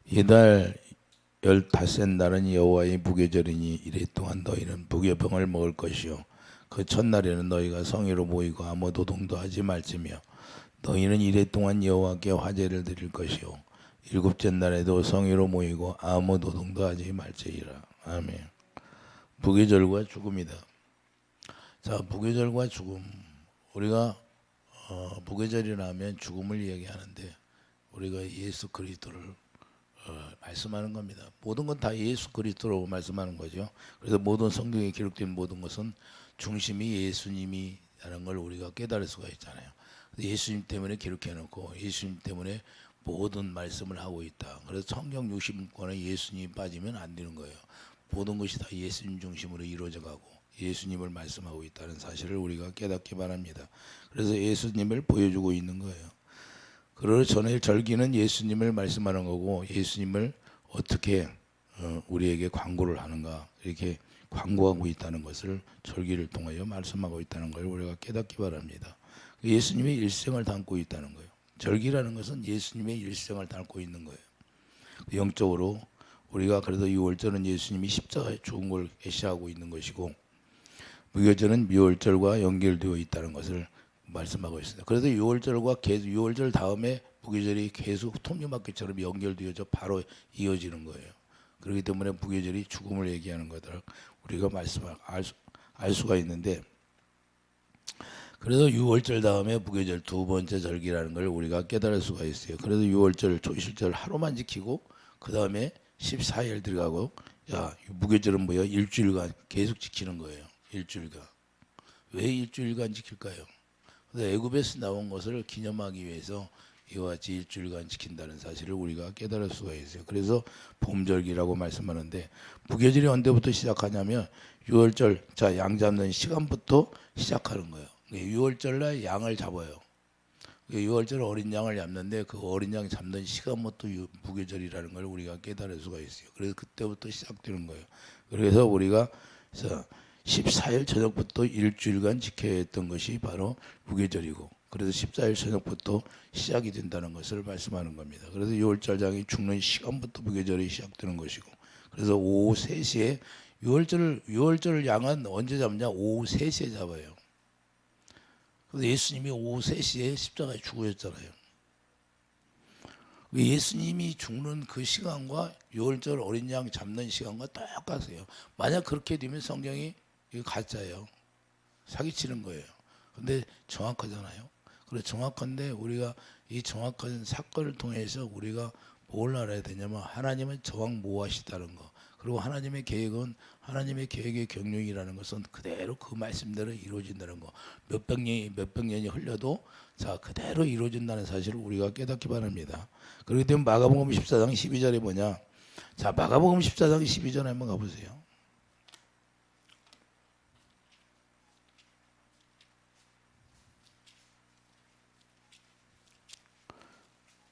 이달 15째 날은 여호와의 무교절이니 이래 동안 너희는 무교병을 먹을 것이요 그 첫날에는 너희가 성회로 모이고 아무 도동도 하지 말지며 너희는 이래 동안 여호와께 화제를 드릴 것이요 일곱째 날에도 성회로 모이고 아무 도동도 하지 말지니라. 아멘. 무교절과 죽음이다. 자, 무교절과 죽음. 우리가 무교절이라 하면 죽음을 이야기하는데 우리가 예수 그리스도를 말씀하는 겁니다. 모든 건 다 예수 그리스도로 말씀하는 거죠. 그래서 모든 성경에 기록된 모든 것은 중심이 예수님이라는 걸 우리가 깨달을 수가 있잖아요. 예수님 때문에 기록해놓고 예수님 때문에 모든 말씀을 하고 있다. 그래서 성경 60권에 예수님이 빠지면 안 되는 거예요. 모든 것이 다 예수님 중심으로 이루어져 가고 예수님을 말씀하고 있다는 사실을 우리가 깨닫기 바랍니다. 그래서 예수님을 보여주고 있는 거예요. 그러나 전에 절기는 예수님을 말씀하는 거고 예수님을 어떻게 우리에게 광고를 하는가 이렇게 광고하고 있다는 것을 절기를 통하여 말씀하고 있다는 걸 우리가 깨닫기 바랍니다. 예수님의 일생을 담고 있다는 거예요. 절기라는 것은 예수님의 일생을 담고 있는 거예요. 영적으로 우리가 그래도 6월절은 예수님이 십자가에 죽은 걸 계시하고 있는 것이고 무교절은 묘월절과 연결되어 있다는 것을 말씀하고 있습니다. 그래서 6월절과 계속 6월절 다음에 무교절이 계속 톱니바퀴처럼 연결되어져 바로 이어지는 거예요. 그렇기 때문에 무교절이 죽음을 얘기하는 거다. 우리가 알 수가 있는데 그래서 6월절 다음에 무교절 두 번째 절기라는 걸 우리가 깨달을 수가 있어요. 그래서 6월절 초실절 하루만 지키고 그 다음에 14일 들어가고 무교절은 뭐예요? 일주일간 계속 지키는 거예요. 일주일간. 왜 일주일간 지킬까요? 애굽에서 나온 것을 기념하기 위해서 이와 같이 일주일간 지킨다는 사실을 우리가 깨달을 수가 있어요. 그래서 봄절기라고 말씀하는데 무교절이 언제부터 시작하냐면 6월절 양 잡는 시간부터 시작하는 거예요. 6월절날 양을 잡아요. 6월절 어린 양을 잡는데 그 어린 양 잡는 시간부터 무교절이라는 걸 우리가 깨달을 수가 있어요. 그래서 그때부터 시작되는 거예요. 그래서 우리가 14일 저녁부터 일주일간 지켜야 했던 것이 바로 무교절이고 그래서 14일 저녁부터 시작이 된다는 것을 말씀하는 겁니다. 그래서 6월절장이 죽는 시간부터 무교절이 시작되는 것이고 그래서 오후 3시에 6월절 양은 언제 잡냐? 오후 3시에 잡아요. 그래서 예수님이 오후 3시에 십자가에 죽으셨잖아요. 예수님이 죽는 그 시간과 6월절 어린 양 잡는 시간과 똑같아요. 만약 그렇게 되면 성경이 이거 가짜예요. 사기치는 거예요. 근데 정확하잖아요. 그래서 정확한데 우리가 이 정확한 사건을 통해서 우리가 뭘 알아야 되냐면 하나님은 저항모호하시다는 거. 그리고 하나님의 계획은 하나님의 계획의 경륜이라는 것은 그대로 그 말씀대로 이루어진다는 거. 몇백 년이 흘려도 그대로 이루어진다는 사실을 우리가 깨닫기 바랍니다. 그렇기 때문에 마가복음 14장 12절이 뭐냐? 마가복음 14장 12절에 한번 가보세요.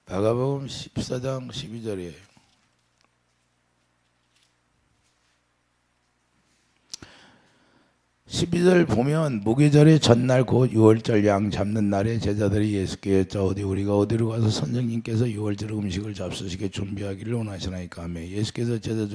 마가복음 14장 12절이에요. 12절 보면 무교절의 전날 곧 6월절 양 잡는 날에 제자들이 예수께 여짜오되 우리가 어디로 가서 선생님께서 6월절 음식을 잡수시게 준비하기를 원하시나이까 하며 예수께서 제자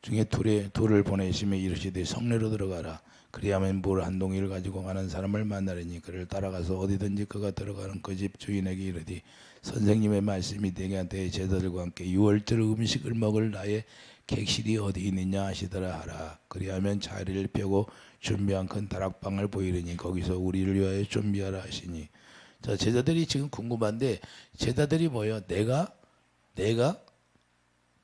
중에 둘을 보내시며 이르시되 성내로 들어가라. 그리하면 물 한 동이를 가지고 가는 사람을 만나리니 그를 따라가서 어디든지 그가 들어가는 그 집 주인에게 이르되 선생님의 말씀이 내게 제자들과 함께 6월절 음식을 먹을 나의 객실이 어디 있느냐 하시더라 하라. 그리하면 자리를 펴고 준비한 큰 다락방을 보이르니 거기서 우리를 위하여 준비하라 하시니. 제자들이 지금 궁금한데 제자들이 뭐예요? 내가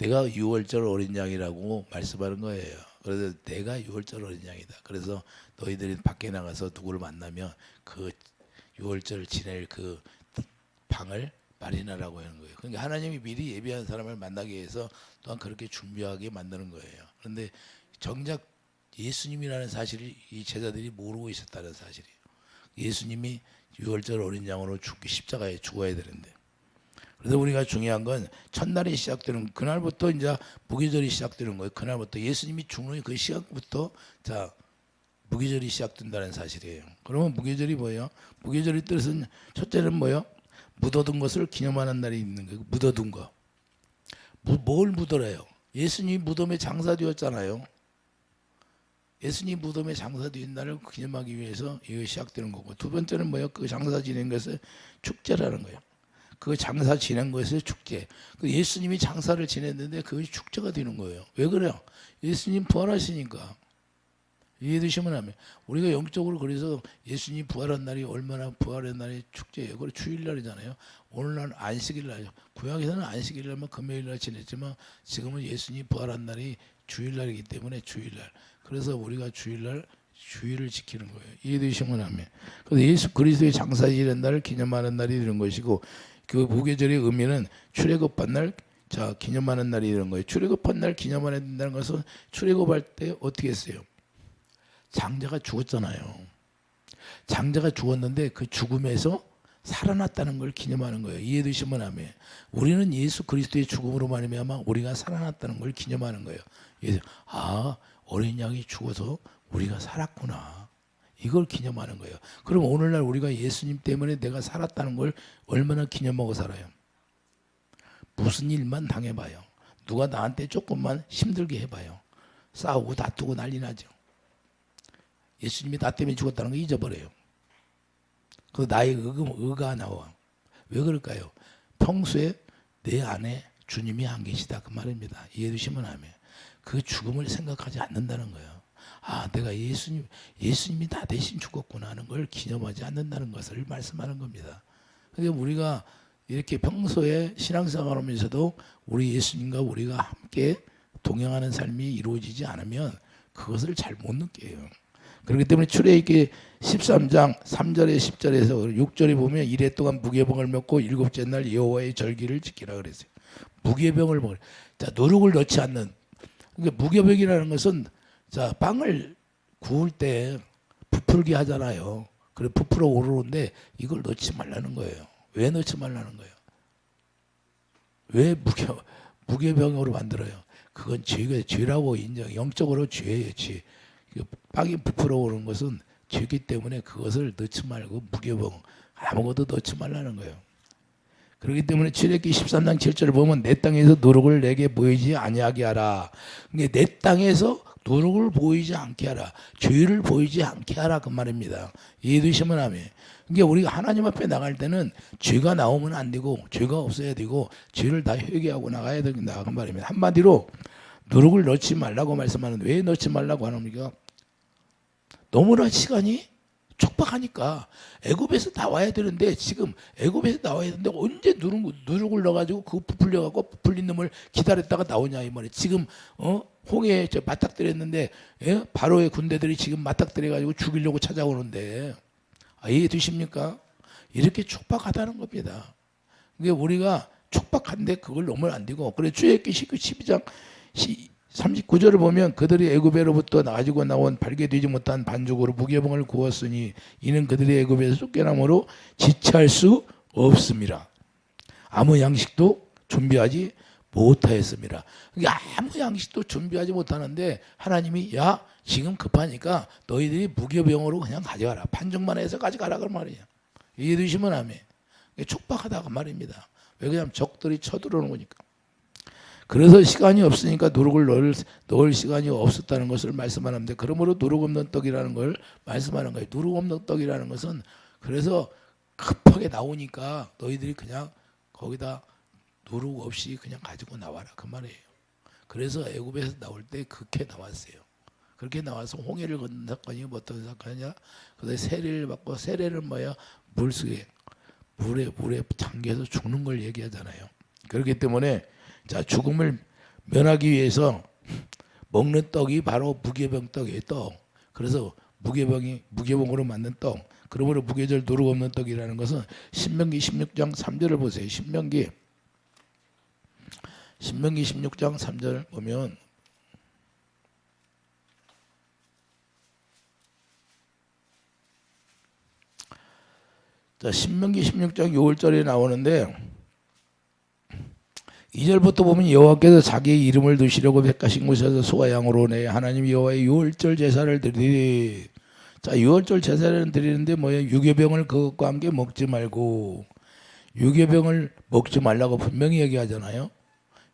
6월절 어린 양이라고 말씀하는 거예요. 그래서 내가 6월절 어린 양이다. 그래서 너희들이 밖에 나가서 누구를 만나면 그 6월절 지낼 그 방을 마련하라고 하는 거예요. 그러니까 하나님이 미리 예비한 사람을 만나기 위해서 또한 그렇게 준비하게 만드는 거예요. 그런데 정작 예수님이라는 사실을 이 제자들이 모르고 있었다는 사실이에요. 예수님이 6월절 어린 양으로 십자가에 죽어야 되는데. 그래서 우리가 중요한 건 첫날이 시작되는 그날부터 이제 무교절이 시작되는 거예요. 그날부터 예수님이 죽는 그 시간부터 무교절이 시작된다는 사실이에요. 그러면 무교절이 뭐예요? 무교절의 뜻은 첫째는 뭐예요? 묻어둔 것을 기념하는 날이 있는 거예요. 묻어둔 거. 뭘 묻어래요? 예수님 무덤에 장사되었잖아요. 예수님 무덤에 장사된 날을 기념하기 위해서 이거 시작되는 거고, 두 번째는 뭐예요? 그 장사 지낸 것을 축제라는 거예요. 그 장사 지낸 것을 축제. 그 예수님이 장사를 지냈는데 그것이 축제가 되는 거예요. 왜 그래요? 예수님 부활하시니까. 이해되시면 하면 우리가 영적으로 그래서 예수님 부활한 날이 얼마나 부활한 날이 축제예요. 그리고 주일날이잖아요. 오늘날 안식일날, 구약에서는 안식일날만 금요일날 지냈지만 지금은 예수님 부활한 날이 주일날이기 때문에 주일날. 그래서 우리가 주일을 지키는 거예요. 이해되시면 하면. 그래서 예수 그리스도의 장사 지낸 날을 기념하는 날이 되는 것이고, 그 무교절의 의미는 출애굽한 날, 자 기념하는 날이 되는 거예요. 출애굽한 날 기념해야 된다는 것은 출애굽할 때 어떻게 했어요? 장자가 죽었잖아요. 장자가 죽었는데 그 죽음에서 살아났다는 걸 기념하는 거예요. 이해되시면 하면 우리는 예수 그리스도의 죽음으로 말미암아 우리가 살아났다는 걸 기념하는 거예요. 아, 어린 양이 죽어서 우리가 살았구나. 이걸 기념하는 거예요. 그럼 오늘날 우리가 예수님 때문에 내가 살았다는 걸 얼마나 기념하고 살아요? 무슨 일만 당해봐요. 누가 나한테 조금만 힘들게 해봐요. 싸우고 다투고 난리 나죠. 예수님이 나 때문에 죽었다는 거 잊어버려요. 그 나의 의가 나와. 왜 그럴까요? 평소에 내 안에 주님이 안 계시다 그 말입니다. 이해되시면 하면 그 죽음을 생각하지 않는다는 거예요. 아, 내가 예수님이 나 대신 죽었구나 하는 걸 기념하지 않는다는 것을 말씀하는 겁니다. 그러니까 우리가 이렇게 평소에 신앙생활 하면서도 우리 예수님과 우리가 함께 동행하는 삶이 이루어지지 않으면 그것을 잘 못 느껴요. 그렇기 때문에 출애굽기 13장 3절에 10절에서 6절에 보면 이래 동안 무교병을 먹고 일곱째 날 여호와의 절기를 지키라 그랬어요. 무교병을 먹으라. 자, 누룩을 넣지 않는. 그러니까 무교병이라는 것은 자, 빵을 구울 때 부풀게 하잖아요. 그래 부풀어 오르는데 이걸 넣지 말라는 거예요. 왜 넣지 말라는 거예요? 왜 무교병으로 만들어요? 그건 죄라고 인정. 영적으로 죄예요, 죄. 빵이 부풀어 오르는 것은 죄기 때문에 그것을 넣지 말고 무교병 아무것도 넣지 말라는 거예요. 그렇기 때문에 출애굽기 13장 7절을 보면 내 땅에서 누룩을 내게 보이지 아니하게 하라. 그러니까 내 땅에서 누룩을 보이지 않게 하라. 죄를 보이지 않게 하라 그 말입니다. 이해되시면 하면. 그러니까 우리가 하나님 앞에 나갈 때는 죄가 나오면 안 되고 죄가 없어야 되고 죄를 다 회개하고 나가야 된다 그 말입니다. 한마디로 누룩을 넣지 말라고 말씀하는데 왜 넣지 말라고 하십니까? 너무나 시간이 촉박하니까 애굽에서 나와야 되는데 지금 애굽에서 나와야 되는데 언제 누룩을 넣어가지고 그 부풀려갖고 부풀린 놈을 기다렸다가 나오냐 이 말이에요. 지금 홍해에 맞닥뜨렸는데 바로의 군대들이 지금 맞닥뜨려가지고 죽이려고 찾아오는데 이해되십니까? 이렇게 촉박하다는 겁니다. 그러니까 우리가 촉박한데 그걸 넘으면 안 되고 그래 출애굽기 12장 39절을 보면 그들이 애굽에로부터 가지고 나온 발견되지 못한 반죽으로 무교병을 구웠으니 이는 그들이 애굽에서 쫓겨남으로 지체할 수 없습니다. 아무 양식도 준비하지 못하였습니다. 그러니까 아무 양식도 준비하지 못하는데 하나님이 야 지금 급하니까 너희들이 무교병으로 그냥 가져가라. 반죽만 해서 가져가라 그 말이에요. 이해되시면 하면 촉박하다 그 말입니다. 왜 그러냐면 적들이 쳐들어오는 거니까. 그래서 시간이 없으니까 누룩을 넣을 시간이 없었다는 것을 말씀하는데 그러므로 누룩 없는 떡이라는 걸 말씀하는 거예요. 누룩 없는 떡이라는 것은 그래서 급하게 나오니까 너희들이 그냥 거기다 누룩 없이 그냥 가지고 나와라 그 말이에요. 그래서 애굽에서 나올 때 그렇게 나왔어요. 그렇게 나와서 홍해를 건넌 사건이 어떤 사건이냐? 그다음에 세례를 받고 세례는 뭐야? 물속에 물에 잠겨서 죽는 걸 얘기하잖아요. 그렇기 때문에 자 죽음을 면하기 위해서 먹는 떡이 바로 무교병 떡이에요. 떡. 그래서 무교병으로 만든 떡. 그러므로 무교절 누룩 없는 떡이라는 것은 신명기 16장 3절을 보세요. 신명기 16장 3절 보면 자 신명기 16장 6절에 나오는데 2절부터 보면 여호와께서 자기의 이름을 두시려고 택하신 곳에서 소와 양으로 내 하나님 여호와의 유월절 제사를 드리리. 자 유월절 제사를 드리는데 뭐예요? 유교병을 그것과 함께 먹지 말고 유교병을 먹지 말라고 분명히 얘기하잖아요.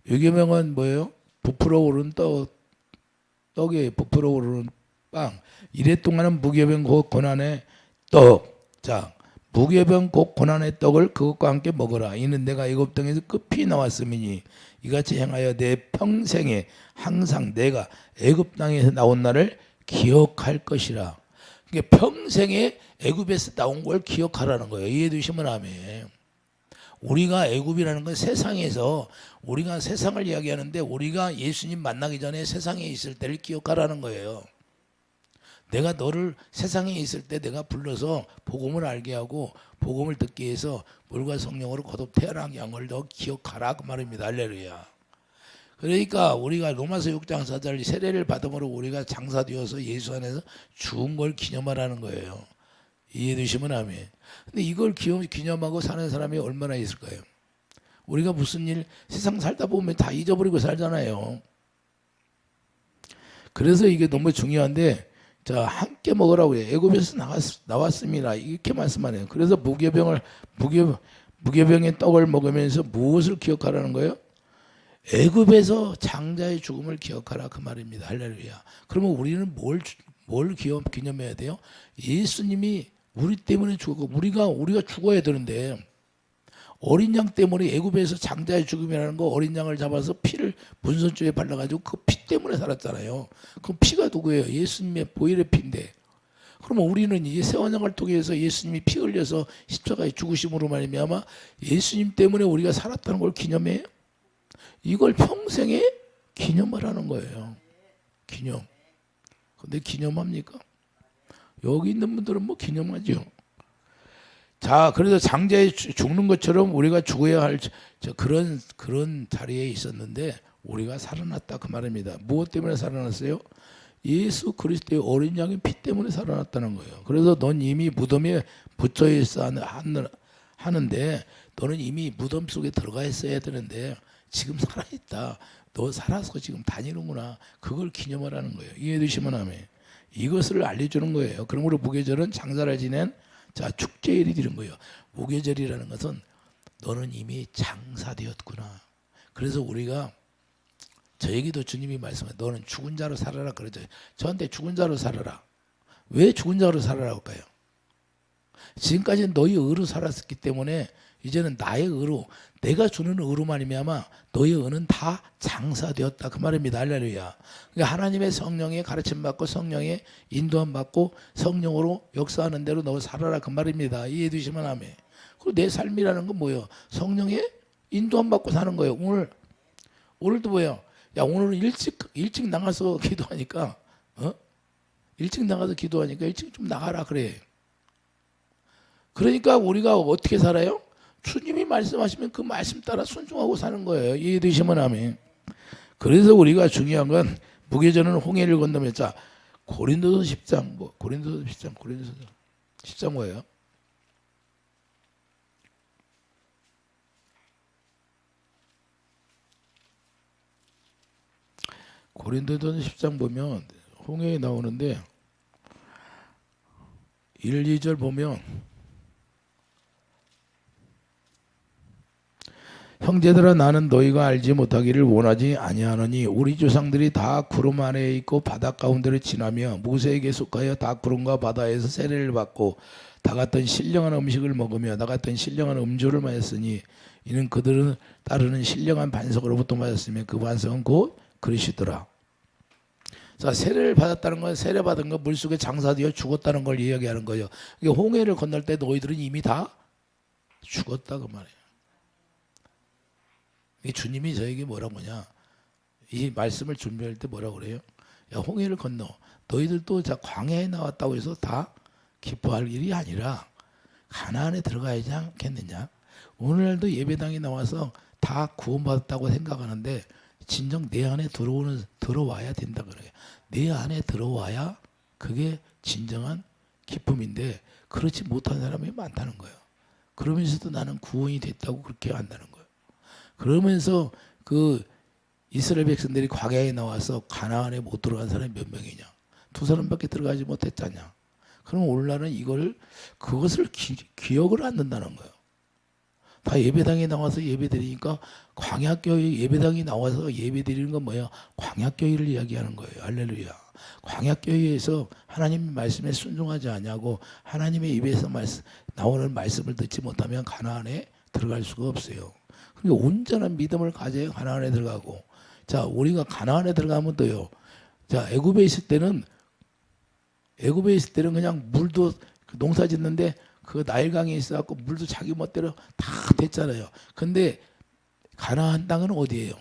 유계명은 뭐예요? 부풀어 오른 떡이에요. 부풀어 오르는 빵. 이랫동안은 무교병 곧 고난의 떡. 자, 무교병 곧 고난의 떡을 그것과 함께 먹어라. 이는 내가 애굽 땅에서 급히 나왔음이니 이같이 행하여 내 평생에 항상 내가 애굽 땅에서 나온 날을 기억할 것이라. 그러니까 평생에 애굽에서 나온 걸 기억하라는 거예요. 이해해 두시면 아멘. 우리가 애굽이라는 건 세상에서 우리가 세상을 이야기하는데 우리가 예수님 만나기 전에 세상에 있을 때를 기억하라는 거예요. 내가 너를 세상에 있을 때 내가 불러서 복음을 알게 하고 복음을 듣게 해서 물과 성령으로 거듭 태어나게 한 걸 너 기억하라 그 말입니다. 할렐루야. 그러니까 우리가 로마서 6장 4절 세례를 받음으로 우리가 장사되어서 예수 안에서 죽은 걸 기념하라는 거예요. 이해되시면 아멘. 근데 이걸 기념하고 사는 사람이 얼마나 있을까요? 우리가 무슨 일 세상 살다 보면 다 잊어버리고 살잖아요. 그래서 이게 너무 중요한데 자 함께 먹으라고 해요. 애굽에서 나왔습니다. 이렇게 말씀하네요. 그래서 무교병의 떡을 먹으면서 무엇을 기억하라는 거예요? 애굽에서 장자의 죽음을 기억하라 그 말입니다. 할렐루야. 그러면 우리는 뭘 기념해야 돼요? 예수님이 우리 때문에 죽었고 우리가 죽어야 되는데 어린 양 때문에 애굽에서 장자의 죽음이라는 거 어린 양을 잡아서 피를 문선줄에 발라가지고 그 피 때문에 살았잖아요. 그 피가 누구예요? 예수님의 보혈의 피인데 그러면 우리는 이제 새 언약을 통해서 예수님이 피 흘려서 십자가에 죽으심으로 말미암아 예수님 때문에 우리가 살았다는 걸 기념해요. 이걸 평생에 기념을 하는 거예요. 기념. 근데 기념합니까? 여기 있는 분들은 뭐 기념하죠. 자, 그래서 장자에 죽는 것처럼 우리가 죽어야 할 그런 자리에 있었는데 우리가 살아났다 그 말입니다. 무엇 때문에 살아났어요? 예수 그리스도의 어린 양의 피 때문에 살아났다는 거예요. 그래서 넌 이미 무덤에 붙어 있어 하는데 너는 이미 무덤 속에 들어가 있어야 되는데 지금 살아있다. 너 살아서 지금 다니는구나. 그걸 기념하라는 거예요. 이해되시면 아멘. 이것을 알려주는 거예요. 그러므로 무교절은 장사를 지낸 축제일이 되는 거예요. 무교절이라는 것은 너는 이미 장사되었구나. 그래서 우리가 저에게도 주님이 말씀해 너는 죽은 자로 살아라 그러죠. 저한테 죽은 자로 살아라. 왜 죽은 자로 살아라 할까요? 지금까지는 너희 의로 살았기 때문에 이제는 나의 의로 내가 주는 의로만이면 너희 의는 다 장사되었다 그 말입니다. 할렐루야. 그러니까 하나님의 성령의 가르침 받고 성령의 인도함 받고 성령으로 역사하는 대로 너 살아라 그 말입니다. 이해해 주시면 아멘. 그리고 내 삶이라는 건 뭐예요? 성령의 인도함 받고 사는 거예요. 오늘도 뭐예요? 야 오늘은 일찍 나가서 기도하니까 일찍 나가서 기도하니까 일찍 좀 나가라 그래. 그러니까 우리가 어떻게 살아요? 주님이 말씀하시면 그 말씀 따라 순종하고 사는 거예요. 이해되시면 아멘. 그래서 우리가 중요한 건 무교절은 홍해를 건너면 고린도서 10장 고린도서 10장 뭐예요? 고린도서 10장 보면 홍해에 나오는데 1, 2절 보면 형제들아 나는 너희가 알지 못하기를 원하지 아니하노니 우리 조상들이 다 구름 안에 있고 바다 가운데를 지나며 모세에게 속하여 다 구름과 바다에서 세례를 받고 다 같은 신령한 음식을 먹으며 다 같은 신령한 음주를 마셨으니 이는 그들은 따르는 신령한 반석으로부터 맞았으며 그 반석은 곧 그리스도라. 자, 세례를 받았다는 건 세례 받은 건 물속에 장사되어 죽었다는 걸 이야기하는 거예요. 그러니까 홍해를 건널 때 너희들은 이미 다 죽었다 그 말이에요. 주님이 저에게 뭐라고 하냐? 이 말씀을 준비할 때 뭐라고 그래요? 야 홍해를 건너 너희들도 광야에 나왔다고 해서 다 기뻐할 일이 아니라 가나안에 들어가야지 않겠느냐? 오늘날도 예배당에 나와서 다 구원받았다고 생각하는데 진정 내 안에 들어와야 된다 그래요. 내 안에 들어와야 그게 진정한 기쁨인데 그렇지 못한 사람이 많다는 거예요. 그러면서도 나는 구원이 됐다고 그렇게 한다는 거예요. 그러면서 그 이스라엘 백성들이 광야에 나와서 가나안에 못 들어간 사람이 몇 명이냐? 2사람밖에 들어가지 못했잖냐? 그럼 오늘날은 그것을 기억을 안 한다는 거예요. 다 예배당에 나와서 예배드리니까 광야교회 예배당이 나와서 예배드리는 건 뭐예요? 광야교회를 이야기하는 거예요. 할렐루야. 광야교회에서 하나님 말씀에 순종하지 않냐고 하나님의 입에서 나오는 말씀을 듣지 못하면 가나안에 들어갈 수가 없어요. 그러니까 온전한 믿음을 가져야 가나안에 들어가고, 자, 우리가 가나안에 들어가면 또요. 자, 애굽에 있을 때는 그냥 물도 농사 짓는데 그 나일강에 있어갖고 물도 자기 멋대로 다 됐잖아요. 근데 가나안 땅은 어디예요?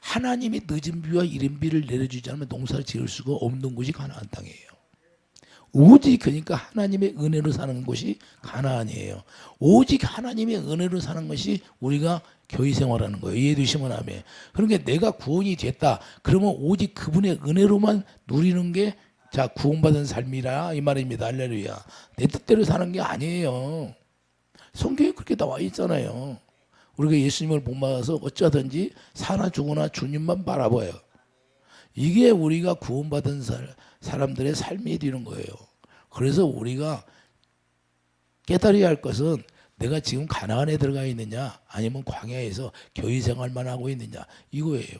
하나님이 늦은 비와 이른 비를 내려주지 않으면 농사를 지을 수가 없는 곳이 가나안 땅이에요. 오직 그러니까 하나님의 은혜로 사는 곳이 가나안이에요. 오직 하나님의 은혜로 사는 것이 우리가 교회 생활하는 거예요. 이해되시면 아멘. 그러니까 내가 구원이 됐다. 그러면 오직 그분의 은혜로만 누리는 게 자, 구원받은 삶이라 이 말입니다. 할렐루야. 내 뜻대로 사는 게 아니에요. 성경에 그렇게 나와 있잖아요. 우리가 예수님을 못 받아서 어쩌든지 사나 죽으나 주님만 바라봐요. 이게 우리가 구원받은 사람들의 삶이 되는 거예요. 그래서 우리가 깨달아야 할 것은 내가 지금 가나안에 들어가 있느냐 아니면 광야에서 교회 생활만 하고 있느냐 이거예요.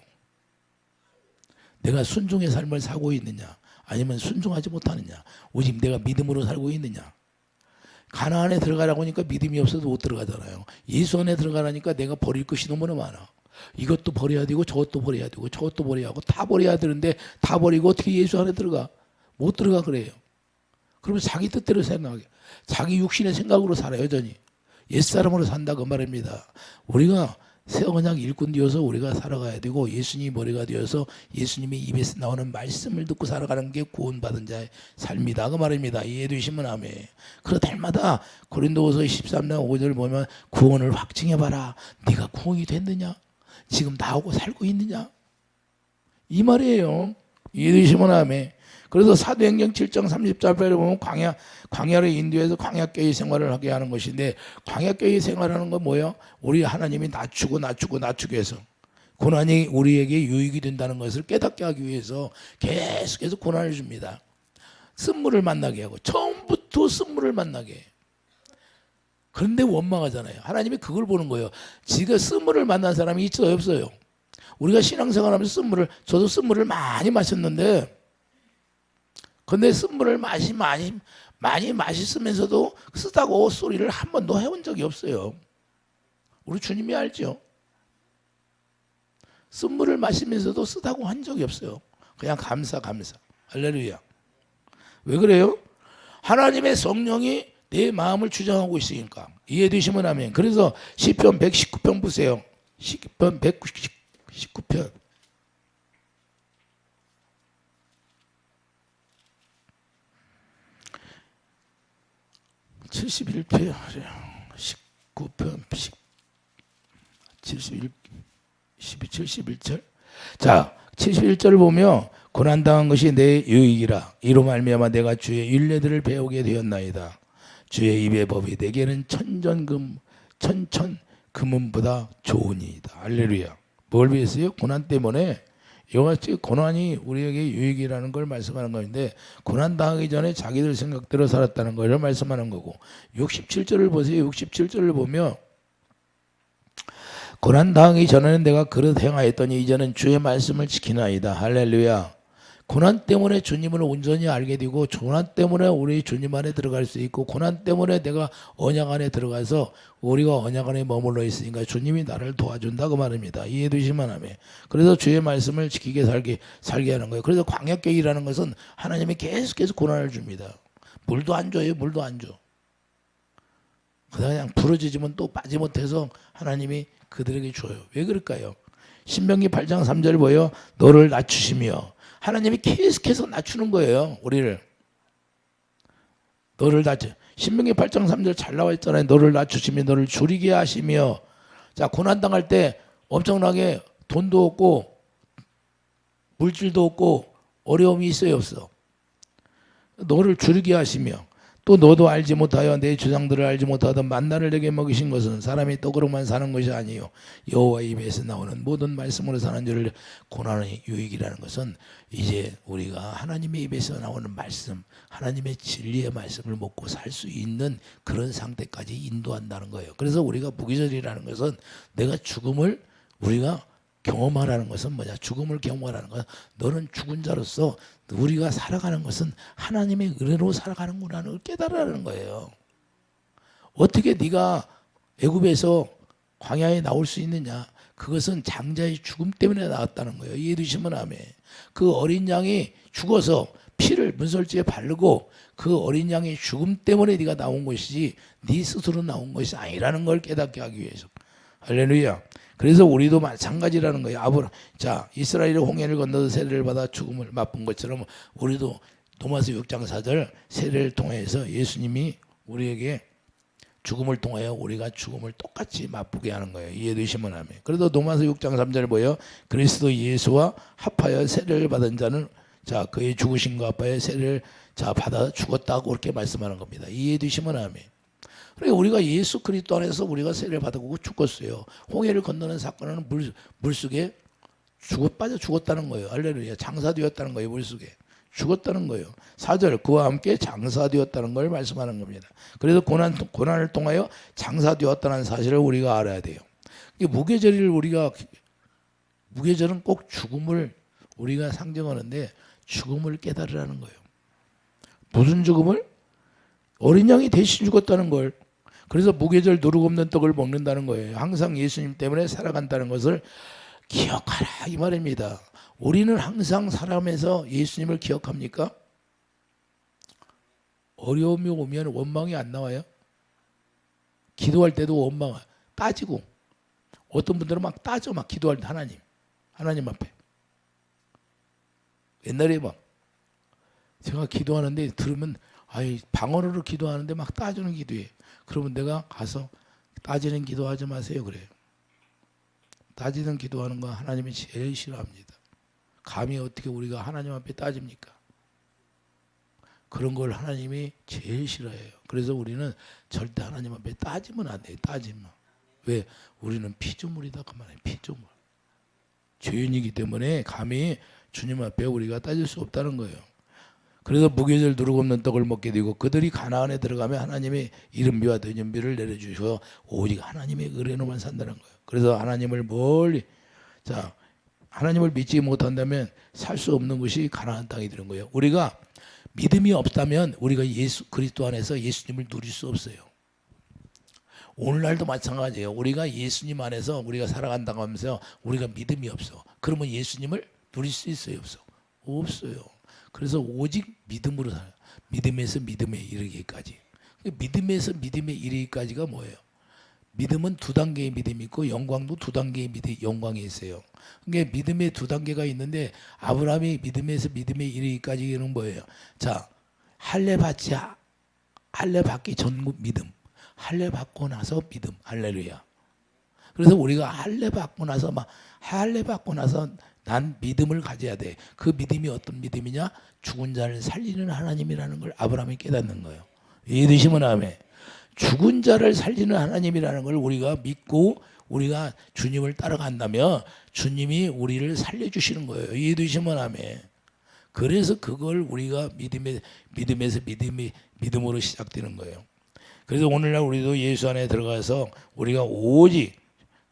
내가 순종의 삶을 살고 있느냐 아니면 순종하지 못하느냐, 오직 내가 믿음으로 살고 있느냐. 가나안에 들어가라고 하니까 믿음이 없어도 못 들어가잖아요. 예수 안에 들어가라니까 내가 버릴 것이 너무나 많아. 이것도 버려야 되고 저것도 버려야 되고 저것도 버려야 하고 다 버려야 되는데 다 버리고 어떻게 예수 안에 들어가? 못 들어가 그래요. 그러면 자기 뜻대로 생각해. 자기 육신의 생각으로 살아 여전히. 옛사람으로 산다 그 말입니다. 우리가 새 언약 일꾼 되어서 우리가 살아가야 되고 예수님이 머리가 되어서 예수님의 입에서 나오는 말씀을 듣고 살아가는 게 구원받은 자의 삶이다 그 말입니다. 이해되시면 아멘. 그러다 날마다 고린도후서 13장 5절 보면 구원을 확증해봐라. 네가 구원이 됐느냐? 지금 나하고 살고 있느냐? 이 말이에요. 이해되시면 아멘. 그래서 사도행전 7장 30절에 보면 광야를 인도해서 광야교회 생활을 하게 하는 것인데, 광야교회 생활하는 건 뭐예요? 우리 하나님이 낮추고 해서 고난이 우리에게 유익이 된다는 것을 깨닫게 하기 위해서 계속해서 고난을 줍니다. 쓴물을 만나게 하고 처음부터 쓴물을 만나게 해요. 그런데 원망하잖아요. 하나님이 그걸 보는 거예요. 지가 쓴물을 만난 사람이 있어요 없어요? 우리가 신앙생활하면서 저도 쓴물을 많이 마셨는데, 근데 쓴물을 많이 마셨으면서도 쓰다고 소리를 한 번도 해본 적이 없어요. 우리 주님이 알죠. 쓴물을 마시면서도 쓰다고 한 적이 없어요. 그냥 감사. 할렐루야. 왜 그래요? 하나님의 성령이 내 마음을 주장하고 있으니까. 이해되시면 아멘. 그래서 시편 119편 보세요. 시편 119편. 71편, 19편, 71절. 자, 71절을 보면 고난당한 것이 내 유익이라. 이로 말미암아 내가 주의 율례들을 배우게 되었나이다. 주의 입의 법이 내게는 천천 금은보다 좋으니이다. 할렐루야. 뭘 위해서요? 고난 때문에. 이것이 고난이 우리에게 유익이라는 걸 말씀하는 건데, 고난 당하기 전에 자기들 생각대로 살았다는 걸 말씀하는 거고, 67절을 보세요. 67절을 보면 고난 당하기 전에는 내가 그릇 행하였더니 이제는 주의 말씀을 지키나이다. 할렐루야. 고난 때문에 주님을 온전히 알게 되고, 고난 때문에 우리 주님 안에 들어갈 수 있고, 고난 때문에 내가 언약 안에 들어가서 우리가 언약 안에 머물러 있으니까 주님이 나를 도와준다 그 말입니다. 이해되시면 하면. 그래서 주의 말씀을 지키게 살게 하는 거예요. 그래서 광야교회라는 것은 하나님이 계속해서 고난을 줍니다. 물도 안 줘요. 물도 안 줘. 그냥 부러지지면 또 빠지 못해서 하나님이 그들에게 줘요. 왜 그럴까요? 신명기 8장 3절 보여 너를 낮추시며, 하나님이 계속해서 낮추는 거예요. 우리를. 너를 낮추. 신명기 8장 3절 잘 나와 있잖아요. 너를 낮추시며 너를 줄이게 하시며. 자, 고난당할 때 엄청나게 돈도 없고 물질도 없고 어려움이 있어요 없어? 너를 줄이게 하시며 또 너도 알지 못하여 내 조상들을 알지 못하던 만나를 내게 먹이신 것은 사람이 떡으로만 사는 것이 아니요 여호와 입에서 나오는 모든 말씀으로 사는 줄을 고난의 유익이라는 것은 이제 우리가 하나님의 입에서 나오는 말씀, 하나님의 진리의 말씀을 먹고 살 수 있는 그런 상태까지 인도한다는 거예요. 그래서 우리가 무기절이라는 것은 내가 죽음을 우리가 경험하라는 것은 뭐냐? 죽음을 경험하라는 것은 너는 죽은 자로서 우리가 살아가는 것은 하나님의 은혜로 살아가는구나를 는 깨달으라는 거예요. 어떻게 네가 애굽에서 광야에 나올 수 있느냐? 그것은 장자의 죽음 때문에 나왔다는 거예요. 이해되시면 아멘. 그 어린 양이 죽어서 피를 문설주에 바르고 그 어린 양의 죽음 때문에 네가 나온 것이지 네 스스로 나온 것이 아니라는 걸 깨닫게 하기 위해서. 할렐루야. 그래서 우리도 마찬가지라는 거예요. 자, 이스라엘이 홍해를 건너서 세례를 받아 죽음을 맛본 것처럼 우리도 도마스 6장 4절 세례를 통해서 예수님이 우리에게 죽음을 통하여 우리가 죽음을 똑같이 맛보게 하는 거예요. 이해되시면 아멘. 그래도 도마스 6장 3절 뭐예요? 그리스도 예수와 합하여 세례를 받은 자는 자 그의 죽으심과 합하여 세례를 자 받아 죽었다고 그렇게 말씀하는 겁니다. 이해되시면 아멘. 그러니까 우리가 예수 그리스도 안에서 우리가 세례를 받고 죽었어요. 홍해를 건너는 사건은 물속에 빠져 죽었다는 거예요. 할렐루야. 장사되었다는 거예요. 물속에 죽었다는 거예요. 4절 그와 함께 장사되었다는 걸 말씀하는 겁니다. 그래서 고난을 통하여 장사되었다는 사실을 우리가 알아야 돼요. 무교절은 꼭 죽음을 우리가 상징하는데 죽음을 깨달으라는 거예요. 무슨 죽음을? 어린 양이 대신 죽었다는 걸. 그래서 무교절 누룩 없는 떡을 먹는다는 거예요. 항상 예수님 때문에 살아간다는 것을 기억하라 이 말입니다. 우리는 항상 살아가면서 예수님을 기억합니까? 어려움이 오면 원망이 안 나와요? 기도할 때도 원망 따지고 어떤 분들은 막 따져 막 기도할 때 하나님 앞에 옛날에 막 제가 기도하는데 들으면 방언으로 기도하는데 막 따지는 기도해. 그러면 내가 가서 따지는 기도하지 마세요 그래요. 따지는 기도하는 거 하나님이 제일 싫어합니다. 감히 어떻게 우리가 하나님 앞에 따집니까? 그런 걸 하나님이 제일 싫어해요. 그래서 우리는 절대 하나님 앞에 따지면 안 돼요. 따지면. 왜? 우리는 피조물이다 그 말이에요. 피조물. 죄인이기 때문에 감히 주님 앞에 우리가 따질 수 없다는 거예요. 그래서 무교절 누룩 없는 떡을 먹게 되고 그들이 가나안에 들어가면 하나님의 이른비와 된연비를 내려주셔 오직 하나님의 은혜로만 산다는 거예요. 그래서 하나님을 하나님을 믿지 못한다면 살 수 없는 것이 가나안 땅이 되는 거예요. 우리가 믿음이 없다면 우리가 예수 그리스도 안에서 예수님을 누릴 수 없어요. 오늘날도 마찬가지예요. 우리가 예수님 안에서 우리가 살아간다고 하면서 우리가 믿음이 없어. 그러면 예수님을 누릴 수 있어요? 없어요. 그래서 오직 믿음으로 살아요. 믿음에서 믿음에 이르기까지. 믿음에서 믿음에 이르기까지가 뭐예요? 믿음은 두 단계의 믿음이 있고 영광도 두 단계의 영광이 있어요. 그러니까 믿음의 두 단계가 있는데 아브라함이 믿음에서 믿음에 이르기까지는 뭐예요? 자, 할례 받기 전 믿음, 할례 받고 나서 믿음, 할렐루야. 그래서 우리가 할례 받고 나서 난 믿음을 가져야 돼. 그 믿음이 어떤 믿음이냐? 죽은 자를 살리는 하나님이라는 걸 아브라함이 깨닫는 거예요. 이해되시면 아멘. 죽은 자를 살리는 하나님이라는 걸 우리가 믿고 우리가 주님을 따라간다면 주님이 우리를 살려주시는 거예요. 이해되시면 아멘. 그래서 그걸 우리가 믿음에서 믿음으로 시작되는 거예요. 그래서 오늘날 우리도 예수 안에 들어가서 우리가 오직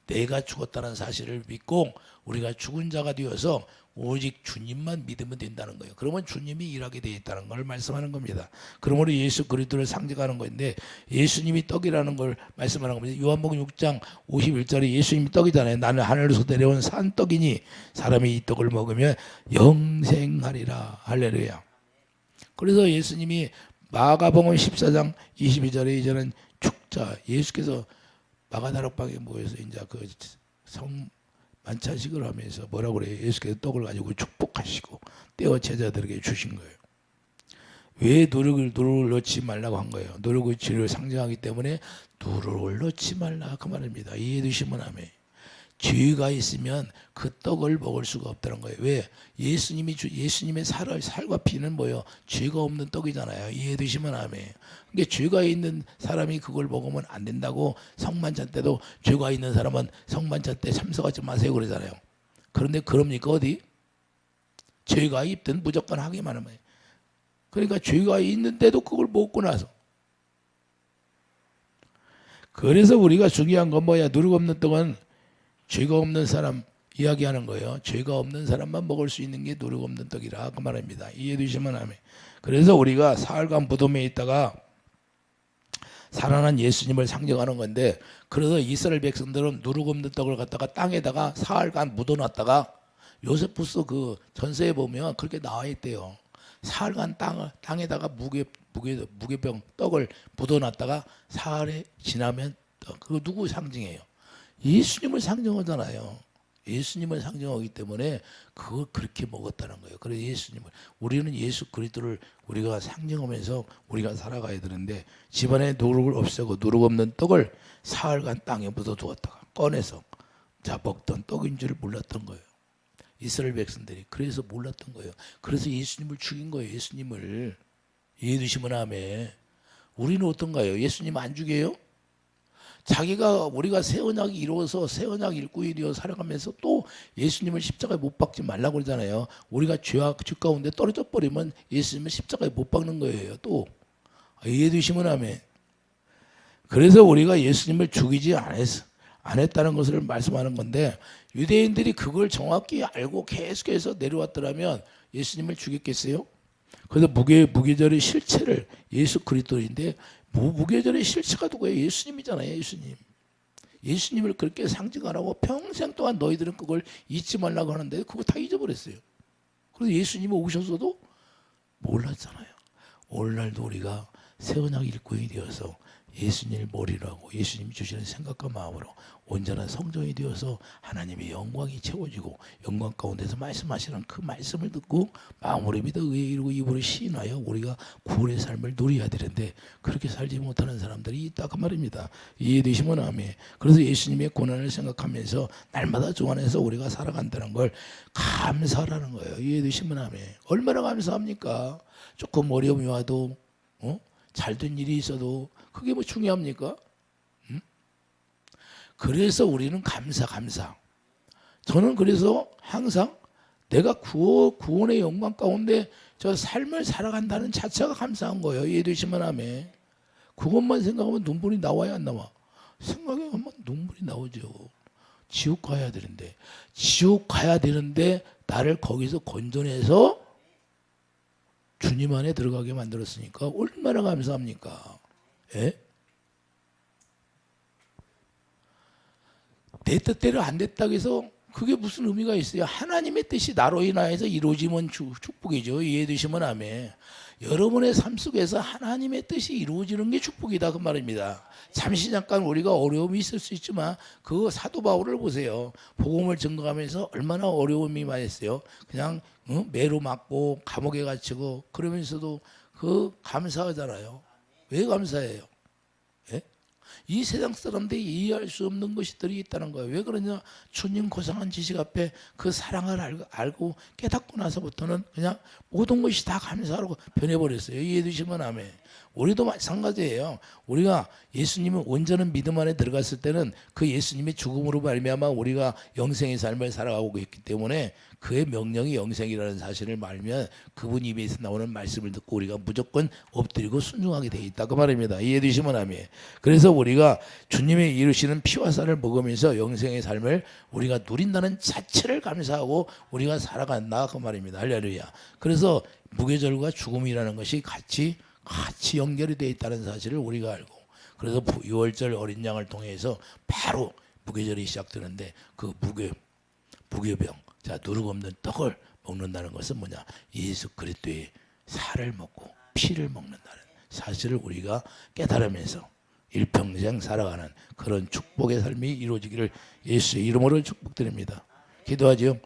내가 죽었다는 사실을 믿고 우리가 죽은 자가 되어서 오직 주님만 믿으면 된다는 거예요. 그러면 주님이 일하게 되어 있다는 걸 말씀하는 겁니다. 그러므로 예수 그리스도를 상징하는 건데 예수님이 떡이라는 걸 말씀하는 겁니다. 요한복음 6장 51절에 예수님이 떡이잖아요. 나는 하늘에서 내려온 산떡이니 사람이 이 떡을 먹으면 영생하리라. 할렐루야. 그래서 예수님이 마가복음 14장 22절에 이제는 축자 예수께서 마가다락방에 모여서 이제 그 성 만찬식을 하면서 뭐라고 그래요? 예수께서 떡을 가지고 축복하시고 떼어 제자들에게 주신 거예요. 왜 누룩을 넣지 말라고 한 거예요? 누룩의 죄를 상징하기 때문에 누룩을 넣지 말라 그 말입니다. 이해되시면 아멘. 죄가 있으면 그 떡을 먹을 수가 없다는 거예요. 왜? 예수님의 살과 피는 뭐예요? 죄가 없는 떡이잖아요. 이해되시면 아멘. 그러니까 죄가 있는 사람이 그걸 먹으면 안 된다고 성만찬 때도 죄가 있는 사람은 성만찬 때 참석하지 마세요 그러잖아요. 그런데 그럽니까 어디? 죄가 있든 무조건 하기만 하면. 그러니까 죄가 있는데도 그걸 먹고 나서. 그래서 우리가 중요한 건 뭐야? 누룩 없는 떡은 죄가 없는 사람 이야기하는 거예요. 죄가 없는 사람만 먹을 수 있는 게 누룩 없는 떡이라 그 말입니다. 이해되시면 아멘. 그래서 우리가 사흘간 무덤에 있다가 살아난 예수님을 상징하는 건데, 그래서 이스라엘 백성들은 누룩 없는 떡을 갖다가 땅에다가 사흘간 묻어놨다가, 요세푸스 그 전서에 보면 그렇게 나와 있대요. 사흘간 땅에다가 무게병 떡을 묻어놨다가 사흘에 지나면 그거 누구 상징해요? 예수님을 상징하잖아요. 예수님을 상징하기 때문에 그걸 그렇게 먹었다는 거예요. 그래서 우리는 예수 그리스도를 우리가 상징하면서 우리가 살아가야 되는데, 집안에 누룩을 없애고 누룩 없는 떡을 사흘간 땅에 묻어두었다가 꺼내서 먹던 떡인 줄 몰랐던 거예요. 이스라엘 백성들이 그래서 몰랐던 거예요. 그래서 예수님을 죽인 거예요. 예수님을. 이해되시면 아멘. 우리는 어떤가요? 예수님 안 죽여요? 우리가 새 언약이 이루어서 새 언약 일꾼이 되어 살아가면서 또 예수님을 십자가에 못 박지 말라고 그러잖아요. 우리가 죄 가운데 떨어져 버리면 예수님을 십자가에 못 박는 거예요. 또 이해되시면 아멘. 그래서 우리가 예수님을 죽이지 안 했다는 것을 말씀하는 건데, 유대인들이 그걸 정확히 알고 계속해서 내려왔더라면 예수님을 죽였겠어요? 그래서 무교절의 실체를, 예수 그리스도인데 무교절의 실체가 누구예요? 예수님이잖아요. 예수님을 그렇게 상징하라고 평생 동안 너희들은 그걸 잊지 말라고 하는데 그거 다 잊어버렸어요. 그래서 예수님이 오셔서도 몰랐잖아요. 오늘날도 우리가 새 언약 일꾼이 되어서 예수님을 머리로 하고 예수님이 주시는 생각과 마음으로 온전한 성정이 되어서 하나님의 영광이 채워지고 영광 가운데서 말씀하시는 그 말씀을 듣고 마음으로 믿어 의에 이루고 입으로 시인하여 우리가 구원의 삶을 누려야 되는데, 그렇게 살지 못하는 사람들이 있다 그 말입니다. 이해되시면 아멘. 그래서 예수님의 고난을 생각하면서 날마다 주 안에서 우리가 살아간다는 걸 감사하라는 거예요. 이해되시면 아멘. 얼마나 감사합니까? 조금 어려움이 와도 잘된 일이 있어도 그게 뭐 중요합니까? 그래서 우리는 감사. 저는 그래서 항상 내가 구원의 영광 가운데 저 삶을 살아간다는 자체가 감사한 거예요. 이해되시면 아멘. 그것만 생각하면 눈물이 나와야 안 나와? 생각하면 눈물이 나오죠. 지옥 가야 되는데 나를 거기서 건져내서 주님 안에 들어가게 만들었으니까 얼마나 감사합니까? 예? 내 뜻대로 안 됐다고 해서 그게 무슨 의미가 있어요? 하나님의 뜻이 나로 인하여서 이루어지면 축복이죠. 이해되시면 아멘. 여러분의 삶 속에서 하나님의 뜻이 이루어지는 게 축복이다 그 말입니다. 잠시 잠깐 우리가 어려움이 있을 수 있지만 그 사도 바울을 보세요. 복음을 증거하면서 얼마나 어려움이 많았어요. 그냥 매로 맞고 감옥에 갇히고 그러면서도 그 감사하잖아요. 왜 감사해요? 예? 이 세상 사람들이 이해할 수 없는 것들이 있다는 거예요. 왜 그러냐? 주님 고상한 지식 앞에 그 사랑을 알고 깨닫고 나서부터는 그냥 모든 것이 다 감사하라고 변해버렸어요. 이해되시면 아멘. 우리도 마찬가지예요. 우리가 예수님은 온전한 믿음 안에 들어갔을 때는 그 예수님의 죽음으로 말미암아 우리가 영생의 삶을 살아가고 있기 때문에 그의 명령이 영생이라는 사실을 말하면 그분 입에서 나오는 말씀을 듣고 우리가 무조건 엎드리고 순종하게 돼 있다 그 말입니다. 이해되시면 아멘. 그래서 우리가 주님의 이루시는 피와 살을 먹으면서 영생의 삶을 우리가 누린다는 자체를 감사하고 우리가 살아간다 그 말입니다. 할렐루야. 그래서 무교절과 죽음이라는 것이 같이 연결이 되어 있다는 사실을 우리가 알고, 그래서 유월절 어린 양을 통해서 바로 무교절이 시작되는데 그 무교병, 자 누룩 없는 떡을 먹는다는 것은 뭐냐? 예수 그리스도의 살을 먹고 피를 먹는다는 사실을 우리가 깨달으면서 일평생 살아가는 그런 축복의 삶이 이루어지기를 예수의 이름으로 축복드립니다. 기도하지요.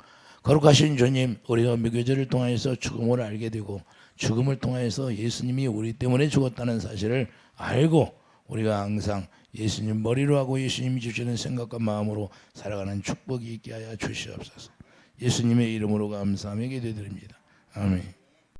거룩하신 주님, 우리가 무교절을 통해서 죽음을 알게 되고 죽음을 통해서 예수님이 우리 때문에 죽었다는 사실을 알고 우리가 항상 예수님 머리로 하고 예수님이 주시는 생각과 마음으로 살아가는 축복이 있게 하여 주시옵소서. 예수님의 이름으로 감사하며 기도드립니다. 아멘.